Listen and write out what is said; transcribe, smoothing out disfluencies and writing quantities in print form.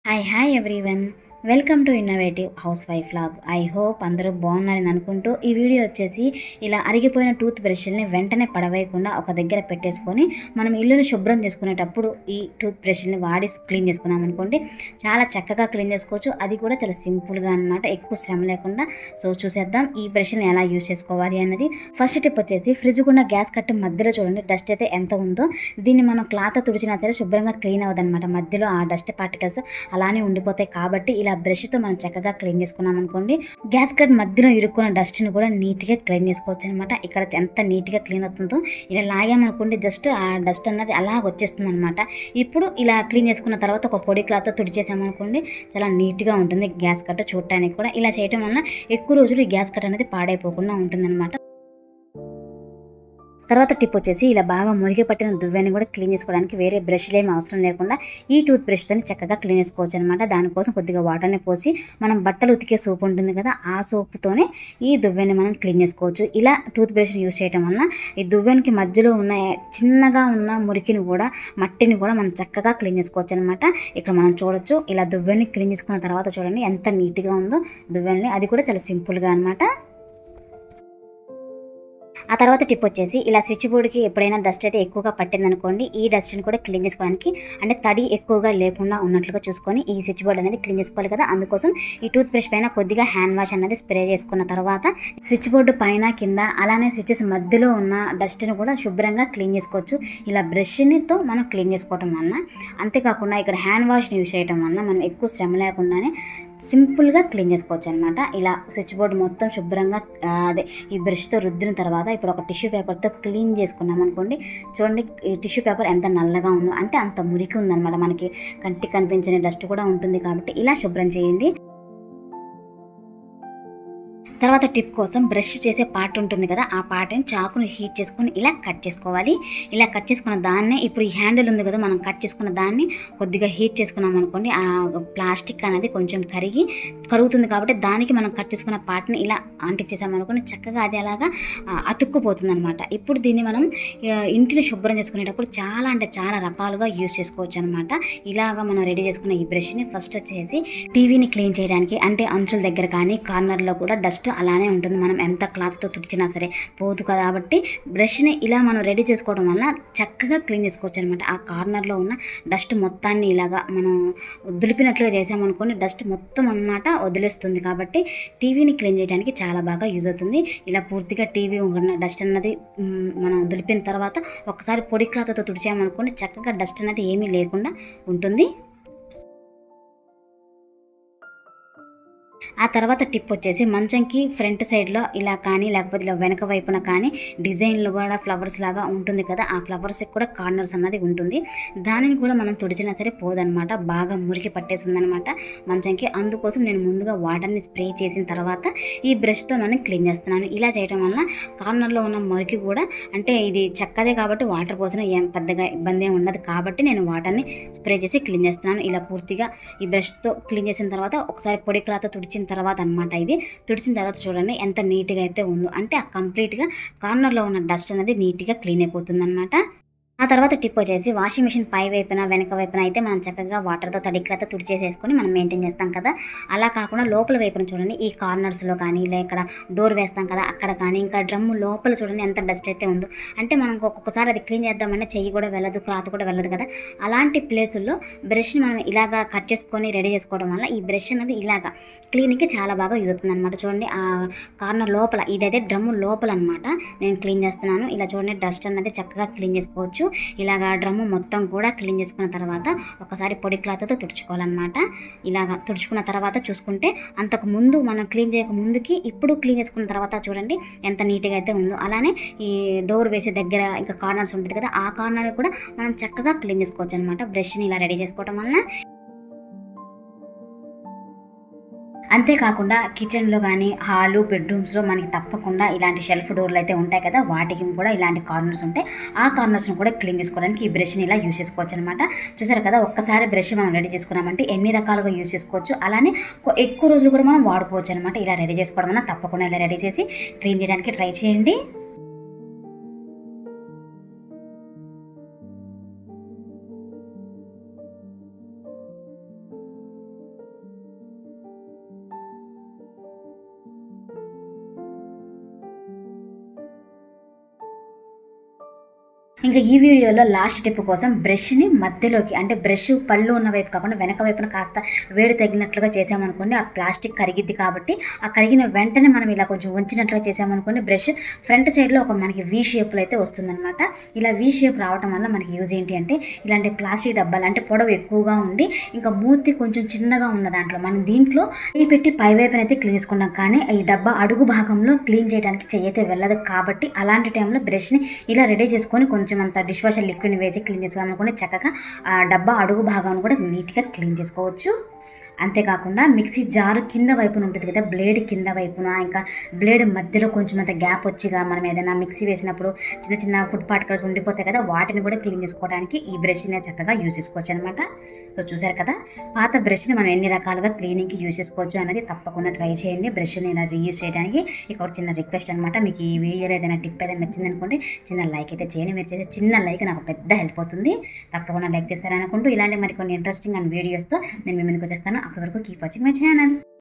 Hi everyone. Welcome to innovative housewife log. I hope అందరూ బాగున్నారని అనుకుంటూ ఈ వీడియో వచ్చేసి ఇలా అరిగిపోయిన టూత్ బ్రష్ని వెంటనే పడవేయకుండా ఒక దగ్గర పెట్టేసుకొని మనం ఇల్లుని శుభ్రం చేసుకునేటప్పుడు ఈ టూత్ బ్రష్ని వాడి క్లీన్ చేసుకున్నాం అనుకోండి, చాలా చక్కగా క్లీన్ చేసుకోవచ్చు. అది కూడా చాలా సింపుల్గా అనమాట, ఎక్కువ శ్రమ లేకుండా. సో చూసేద్దాం ఈ బ్రష్ని ఎలా యూజ్ చేసుకోవాలి అన్నది. ఫస్ట్ టిప్ వచ్చేసి ఫ్రిడ్జ్ ఉన్న గ్యాస్ కట్ మధ్యలో చూడండి డస్ట్ అయితే ఎంత ఉందో. దీన్ని మనం క్లాత్ తుడిచినా సరే శుభ్రంగా క్లీన్ అవ్వదన్నమాట. మధ్యలో ఆ డస్ట్ పార్టికల్స్ అలానే ఉండిపోతాయి. కాబట్టి ఇలా బ్రష్తో మనం చక్కగా క్లీన్ చేసుకున్నాం అనుకోండి, గ్యాస్ కట్ మధ్యలో ఇరుక్కున్న డస్ట్ని కూడా నీట్గా క్లీన్ చేసుకోవచ్చు అనమాట. ఇక్కడ ఎంత నీట్గా క్లీన్ అవుతుందో ఇలా లాగామనుకోండి, జస్ట్ ఆ డస్ట్ అన్నది అలా వచ్చేస్తుంది అనమాట. ఇప్పుడు ఇలా క్లీన్ చేసుకున్న తర్వాత ఒక పొడి క్లాత్తో తుడిచేసామనుకోండి, చాలా నీట్గా ఉంటుంది గ్యాస్ కట్ చూడటానికి కూడా. ఇలా చేయటం వల్ల ఎక్కువ రోజులు ఈ గ్యాస్ కట్ అనేది పాడైపోకుండా ఉంటుందన్నమాట. తర్వాత టిప్ వచ్చేసి ఇలా బాగా మురిగి పట్టిన దువ్వెని కూడా క్లీన్ చేసుకోవడానికి వేరే బ్రష్లు ఏమి అవసరం లేకుండా ఈ టూత్ బ్రష్తో చక్కగా క్లీన్ చేసుకోవచ్చు అనమాట. దానికోసం కొద్దిగా వాటర్ని పోసి మనం బట్టలు ఉతికే సోప్ ఉంటుంది కదా, ఆ సోప్తోనే ఈ దువ్వెని మనం క్లీన్ చేసుకోవచ్చు. ఇలా టూత్ బ్రష్ని యూజ్ చేయడం వల్ల ఈ దువ్వెనికి మధ్యలో ఉన్న చిన్నగా ఉన్న మురికిని కూడా, మట్టిని కూడా మనం చక్కగా క్లీన్ చేసుకోవచ్చు అనమాట. ఇక్కడ మనం చూడొచ్చు, ఇలా దువ్వెని క్లీన్ చేసుకున్న తర్వాత చూడండి ఎంత నీట్గా ఉందో దువ్వెని. అది కూడా చాలా సింపుల్గా అనమాట. ఆ తర్వాత టిప్ వచ్చేసి ఇలా స్విచ్ బోర్డ్కి ఎప్పుడైనా డస్ట్ అయితే ఎక్కువగా పట్టిందనుకోండి, ఈ డస్ట్ని కూడా క్లీన్ చేసుకోవడానికి, అంటే తడి ఎక్కువగా లేకుండా ఉన్నట్లుగా చూసుకొని ఈ స్విచ్ బోర్డ్ అనేది క్లీన్ చేసుకోవాలి కదా. అందుకోసం ఈ టూత్ బ్రష్ పైన కొద్దిగా హ్యాండ్ వాష్ అనేది స్ప్రే చేసుకున్న తర్వాత స్విచ్ బోర్డు పైన కింద అలానే స్విచెస్ మధ్యలో ఉన్న డస్ట్ని కూడా శుభ్రంగా క్లీన్ చేసుకోవచ్చు ఇలా బ్రష్తో మనం క్లీన్ చేసుకోవటం వలన. అంతేకాకుండా ఇక్కడ హ్యాండ్ వాష్ని యూజ్ చేయడం వలన మనం ఎక్కువ శ్రమ లేకుండానే సింపుల్గా క్లీన్ చేసుకోవచ్చు అనమాట. ఇలా స్విచ్ బోర్డు మొత్తం శుభ్రంగా అదే ఈ బ్రష్తో రుద్దిన తర్వాత ఇప్పుడు ఒక టిష్యూ పేపర్తో క్లీన్ చేసుకున్నాం అనుకోండి, చూడండి ఈ టిష్యూ పేపర్ ఎంత నల్లగా ఉందో, అంటే అంత మురికి ఉందన్నమాట. మనకి కంటికి కనిపించని డస్ట్ కూడా ఉంటుంది కాబట్టి ఇలా శుభ్రం చేయండి. తర్వాత టిప్ కోసం బ్రష్ చేసే పార్ట్ ఉంటుంది కదా, ఆ పార్ట్ని చాకుని హీట్ చేసుకొని ఇలా కట్ చేసుకోవాలి. ఇలా కట్ చేసుకున్న దాన్నే ఇప్పుడు ఈ హ్యాండిల్ ఉంది కదా, మనం కట్ చేసుకున్న దాన్ని కొద్దిగా హీట్ చేసుకున్నాం అనుకోండి, ఆ ప్లాస్టిక్ అనేది కొంచెం కరుగుతుంది కాబట్టి దానికి మనం కట్ చేసుకున్న పార్ట్ని ఇలా అంటించేసామనుకోండి, చక్కగా అది అలాగా అతుక్కుపోతుంది అనమాట. ఇప్పుడు దీన్ని మనం ఇంటిని శుభ్రం చేసుకునేటప్పుడు చాలా అంటే చాలా రకాలుగా యూజ్ చేసుకోవచ్చు అనమాట. ఇలాగా మనం రెడీ చేసుకున్న ఈ బ్రష్ని ఫస్ట్ వచ్చేసి టీవీని క్లీన్ చేయడానికి, అంటే అంచుల దగ్గర కానీ కార్నర్లో కూడా డస్ట్ అలానే ఉంటుంది. మనం ఎంత క్లాత్తో తుడిచినా సరే పోదు కాబట్టి బ్రష్ని ఇలా మనం రెడీ చేసుకోవడం వల్ల చక్కగా క్లీన్ చేసుకోవచ్చు అనమాట. ఆ కార్నర్లో ఉన్న డస్ట్ మొత్తాన్ని ఇలాగా మనం దులిపినట్లుగా చేసామనుకోండి, డస్ట్ మొత్తం అన్నమాట వదిలేస్తుంది. కాబట్టి టీవీని క్లీన్ చేయడానికి చాలా బాగా యూజ్ అవుతుంది. ఇలా పూర్తిగా టీవీ ఉన్న డస్ట్ అన్నది మనం దులిపిన తర్వాత ఒకసారి పొడి క్లాత్తో తుడిచామనుకోండి, చక్కగా డస్ట్ అనేది ఏమీ లేకుండా ఉంటుంది. ఆ తర్వాత టిప్ వచ్చేసి మంచంకి ఫ్రంట్ సైడ్లో ఇలా కానీ లేకపోతే ఇలా వెనక వైపున కానీ డిజైన్లు కూడా ఫ్లవర్స్ లాగా ఉంటుంది కదా, ఆ ఫ్లవర్స్కి కూడా కార్నర్స్ అన్నది ఉంటుంది. దానిని కూడా మనం తుడిచినా సరే పోదనమాట, బాగా మురికి పట్టేస్తుందనమాట మంచంకి. అందుకోసం నేను ముందుగా వాటర్ని స్ప్రే చేసిన తర్వాత ఈ బ్రష్తో నేను క్లీన్ చేస్తున్నాను. ఇలా చేయడం వల్ల కార్నర్లో ఉన్న మురికి కూడా, అంటే ఇది చెక్కదే కాబట్టి వాటర్ పోసిన ఏం పెద్దగా ఇబ్బంది ఉండదు కాబట్టి నేను వాటర్ని స్ప్రే చేసి క్లీన్ చేస్తున్నాను. ఇలా పూర్తిగా ఈ బ్రష్తో క్లీన్ చేసిన తర్వాత ఒకసారి పొడి క్లాత్ తుడిచిన తర్వాత అనమాట. ఇది తుడిచిన తర్వాత చూడండి ఎంత నీట్గా అయితే ఉందో, అంటే కంప్లీట్గా కార్నర్లో ఉన్న డస్ట్ అనేది నీట్గా క్లీన్ అయిపోతుంది అనమాట. ఆ తర్వాత టిప్ వచ్చేసి వాషింగ్ మిషన్ పై వైపున వెనక వైపున అయితే మనం చక్కగా వాటర్తో తడి క్లాత్ తుడిచేసేసుకొని మనం మెయింటైన్ చేస్తాం కదా. అలా కాకుండా లోపల వైపున చూడండి, ఈ కార్నర్స్లో కానీ ఇలా ఇక్కడ డోర్ వేస్తాం కదా అక్కడ కానీ, ఇంకా డ్రమ్ము లోపల చూడండి ఎంత డస్ట్ అయితే ఉందో. అంటే మనం ఒక్కొక్కసారి అది క్లీన్ చేద్దామంటే చెయ్యి కూడా వెళ్ళదు, క్లాత్ కూడా వెళ్ళదు కదా. అలాంటి ప్లేసుల్లో బ్రష్ని మనం ఇలాగా కట్ చేసుకొని రెడీ చేసుకోవడం వల్ల ఈ బ్రష్ అనేది ఇలాగా క్లీనింగ్కి చాలా బాగా యూజ్ అవుతుంది అనమాట. చూడండి ఆ కార్నర్ లోపల, ఇదైతే డ్రమ్ము లోపల అనమాట నేను క్లీన్ చేస్తున్నాను. ఇలా చూడండి డస్ట్ అనేది చక్కగా క్లీన్ చేసుకోవచ్చు. ఇలాగా డ్రమ్ము మొత్తం కూడా క్లీన్ చేసుకున్న తర్వాత ఒకసారి పొడి క్లాత్తో తుడుచుకోవాలన్నమాట. ఇలాగా తుడుచుకున్న తర్వాత చూసుకుంటే అంతకు ముందు మనం క్లీన్ చేయక ముందుకి ఇప్పుడు క్లీన్ చేసుకున్న తర్వాత చూడండి ఎంత నీట్గా అయితే ఉందో. అలానే ఈ డోర్ వేసే దగ్గర ఇంకా కార్నర్స్ ఉంటుంది కదా, ఆ కార్నర్ కూడా మనం చక్కగా క్లీన్ చేసుకోవచ్చు అనమాట బ్రష్ని ఇలా రెడీ చేసుకోవడం వల్ల. అంతేకాకుండా కిచెన్లో కానీ హాలు బెడ్రూమ్స్లో మనకి తప్పకుండా ఇలాంటి షెల్ఫ్ డోర్లు అయితే ఉంటాయి కదా, వాటికి కూడా ఇలాంటి కార్నర్స్ ఉంటాయి. ఆ కార్నర్స్ని కూడా క్లీన్ చేసుకోవడానికి ఈ బ్రష్ని ఇలా యూజ్ చేసుకోవచ్చు అనమాట. చూసారు కదా, ఒక్కసారి బ్రష్ మనం రెడీ చేసుకున్నామంటే ఎన్ని రకాలుగా యూజ్ చేసుకోవచ్చు. అలానే ఎక్కువ రోజులు కూడా మనం వాడుకోవచ్చు అనమాట. ఇలా రెడీ చేసుకోవడం వల్ల తప్పకుండా ఇలా రెడీ చేసి క్లీన్ చేయడానికి ట్రై చేయండి. ఇంకా ఈ వీడియోలో లాస్ట్ టిప్ కోసం బ్రష్ని మధ్యలోకి అంటే బ్రష్ పళ్ళు ఉన్న వైపు కాకుండా వెనక వైపున కాస్త వేడి తగిలినట్లుగా చేసామనుకోండి ఆ ప్లాస్టిక్ కరిగిద్ది కాబట్టి ఆ కరిగిన వెంటనే మనం ఇలా కొంచెం ఉంచినట్లుగా చేసామనుకోండి బ్రష్ ఫ్రంట్ సైడ్లో ఒక మనకి వీ షేప్లో అయితే వస్తుందన్నమాట. ఇలా వీ షేప్ రావటం వల్ల మనకి యూజ్ ఏంటి అంటే ఇలాంటి ప్లాస్టిక్ డబ్బాలు అంటే పొడవు ఎక్కువగా ఉండి ఇంకా మూతి కొంచెం చిన్నగా ఉన్న దాంట్లో మనం దీంట్లో చేయి పెట్టి పై వైపున అయితే క్లీన్ చేసుకున్నాం, కానీ ఈ డబ్బా అడుగు భాగంలో క్లీన్ చేయడానికి చెయ్యి అయితే వెళ్ళదు కాబట్టి అలాంటి టైంలో బ్రష్ని ఇలా రెడీ చేసుకొని కొంచెం అంత డిష్ వాషర్ లిక్విడ్ వేసి క్లీన్ చేసుకోవాలనుకుంటే చక్కగా ఆ డబ్బా అడుగు భాగాన్ని కూడా నీట్గా క్లీన్ చేసుకోవచ్చు. అంతేకాకుండా మిక్సీ జారు కింద వైపున ఉంటుంది కదా, బ్లేడ్ కింద వైపున ఇంకా బ్లేడ్ మధ్యలో కొంచెం అంత గ్యాప్ వచ్చిగా మనం ఏదైనా మిక్సీ వేసినప్పుడు చిన్న చిన్న ఫుడ్ పార్టికల్స్ ఉండిపోతాయి కదా, వాటిని కూడా క్లీన్ చేసుకోవడానికి ఈ బ్రష్ని చక్కగా యూజ్ చేసుకోవచ్చు అనమాట. సో చూసారు కదా, పాత బ్రష్ని మనం ఎన్ని రకాలుగా క్లీనింగ్కి యూజ్ చేసుకోవచ్చు అనేది తప్పకుండా ట్రై చేయండి. బ్రష్ని ఇలా రీయూజ్ చేయడానికి ఇక ఒక చిన్న రిక్వెస్ట్ అనమాట. మీకు ఈ వీడియోలో ఏదైనా టిప్ ఏదైనా నచ్చింది అనుకోండి చిన్న లైక్ అయితే చేయండి. మీరు చేసే చిన్న లైక్ నాకు పెద్ద హెల్ప్ అవుతుంది. తప్పకుండా లైక్ చేస్తారనుకుంటూ ఇలాంటి మరికొన్ని ఇంట్రెస్టింగ్ అండ్ వీడియోస్తో నేను మీ ముందుకు వచ్చేస్తాను. అప్పటి వరకు కీప్ వాచింగ్ మై ఛానల్.